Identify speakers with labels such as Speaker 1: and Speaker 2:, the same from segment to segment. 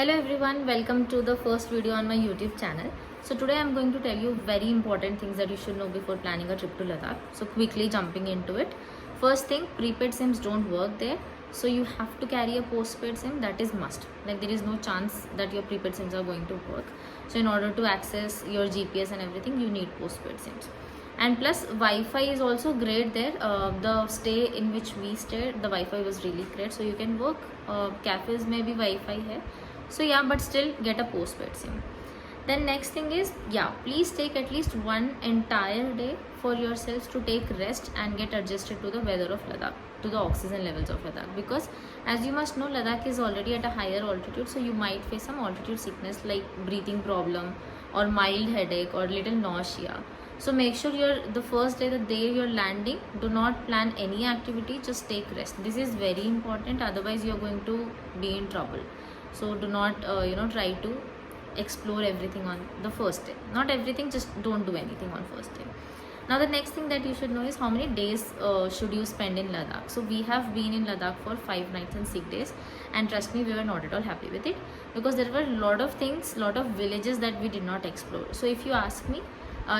Speaker 1: Hello everyone, welcome to the first video on my YouTube channel. So today I'm going to tell you very important things that you should know before planning a trip to Ladakh. So quickly jumping into it. First thing, prepaid SIMs don't work there. So you have to carry a postpaid SIM, that is must. Like there is no chance that your prepaid SIMs are going to work. So in order to access your GPS and everything, you need postpaid SIMs. And plus Wi-Fi is also great there. The stay in which we stayed, the Wi-Fi was really great. So you can work, cafes में भी Wi-Fi है. So yeah, but still get a postpaid SIM. Then next thing is, yeah, please take at least one entire day for yourselves to take rest and get adjusted to the weather of Ladakh, to the oxygen levels of Ladakh, because as you must know, Ladakh is already at a higher altitude, so you might face some altitude sickness like breathing problem or mild headache or little nausea. So make sure the first day, the day you're landing, do not plan any activity, just take rest. This is very important, otherwise you're going to be in trouble. So do not try to explore everything on the first day. Not everything, just don't do anything on first day. Now the next thing that you should know is how many days should you spend in Ladakh. So we have been in Ladakh for 5 nights and 6 days, and trust me, we were not at all happy with it, because there were a lot of things, lot of villages that we did not explore. So if you ask me,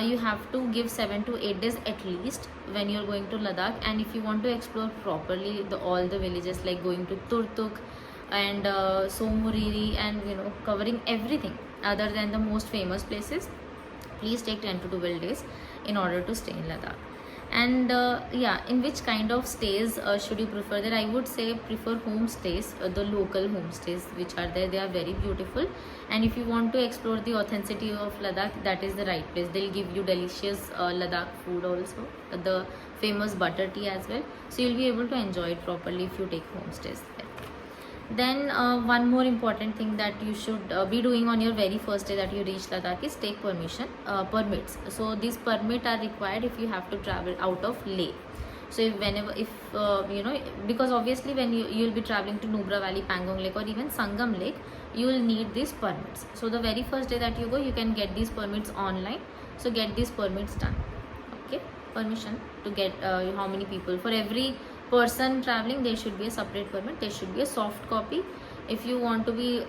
Speaker 1: you have to give 7 to 8 days at least when you're going to Ladakh. And if you want to explore properly all the villages, like going to Turtuk and Somuriri, and covering everything other than the most famous places, please take 10 to 12 days in order to stay in Ladakh. And yeah, in which kind of stays should you prefer there? I would say prefer homestays, the local homestays which are there. They are very beautiful, and if you want to explore the authenticity of Ladakh, that is the right place. They'll give you delicious Ladakh food also, the famous butter tea as well, so you'll be able to enjoy it properly if you take homestays there. Then one more important thing that you should be doing on your very first day that you reach Ladakh is take permits. So these permits are required if you have to travel out of Leh. So if because obviously when you'll be traveling to Nubra Valley, Pangong Lake, or even Sangam Lake, you will need these permits. So the very first day that you go, you can get these permits online. So get these permits done. Okay, permission to get how many people, for every person traveling there should be a separate permit. There should be a soft copy. If you want to be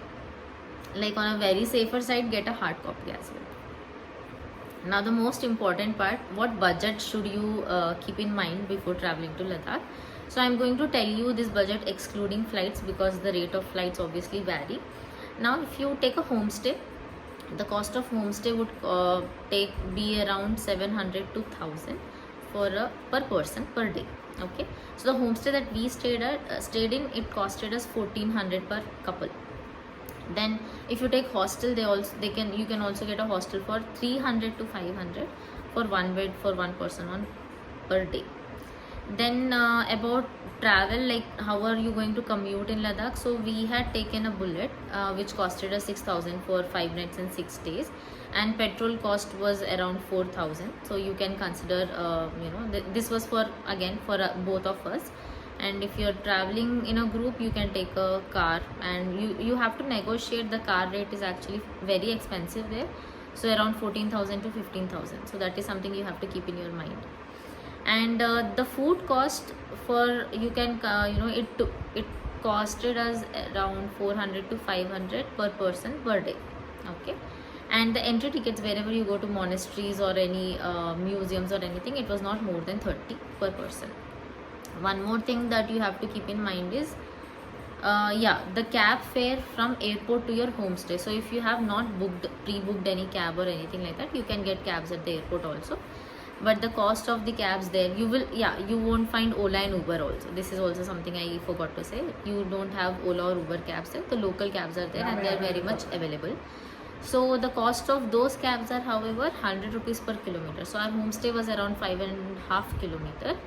Speaker 1: like on a very safer side, get a hard copy as well. Now the most important part, what budget should you keep in mind before traveling to Ladakh? So I'm going to tell you this budget excluding flights, because the rate of flights obviously vary. Now if you take a homestay, the cost of homestay would be around 700 to 1000 per person per day. Okay, so the homestay that we stayed in, it costed us 1400 per couple. Then if you take hostel, you can also get a hostel for 300 to 500 for one bed for one person per day. Then about travel, like how are you going to commute in Ladakh? So we had taken a bullet which costed us 6000 for 5 nights and 6 days, and petrol cost was around 4000. So you can consider this was for both of us. And if you're traveling in a group, you can take a car, and you have to negotiate. The car rate is actually very expensive there, so around 14,000 to 15,000. So that is something you have to keep in your mind. And the food cost for it costed us around 400 to 500 per person per day. Okay, and the entry tickets wherever you go to monasteries or any museums or anything, it was not more than 30 per person. One more thing that you have to keep in mind is the cab fare from airport to your homestay. So if you have not pre-booked any cab or anything like that, you can get cabs at the airport also. But the cost of the cabs there, you won't find Olay and Uber also. This is also something I forgot to say. You don't have Ola or Uber cabs there. The local cabs are there, and they are very much available. So the cost of those cabs are, however, 100 rupees per kilometer. So our homestay was around 5.5 kilometer.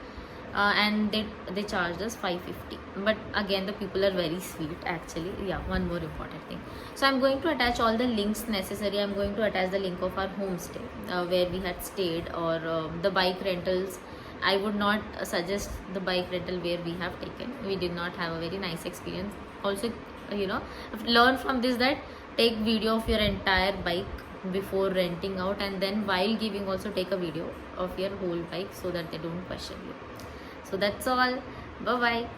Speaker 1: And they charged us 550. But again, the people are very sweet actually. Yeah, one more important thing. So I'm going to attach all the links necessary. I'm going to attach the link of our homestay where we had stayed, or the bike rentals. I would not suggest the bike rental where we have taken. We did not have a very nice experience. Also, learn from this that take video of your entire bike before renting out, and then while giving also take a video of your whole bike, so that they don't question you. So that's all. Bye bye.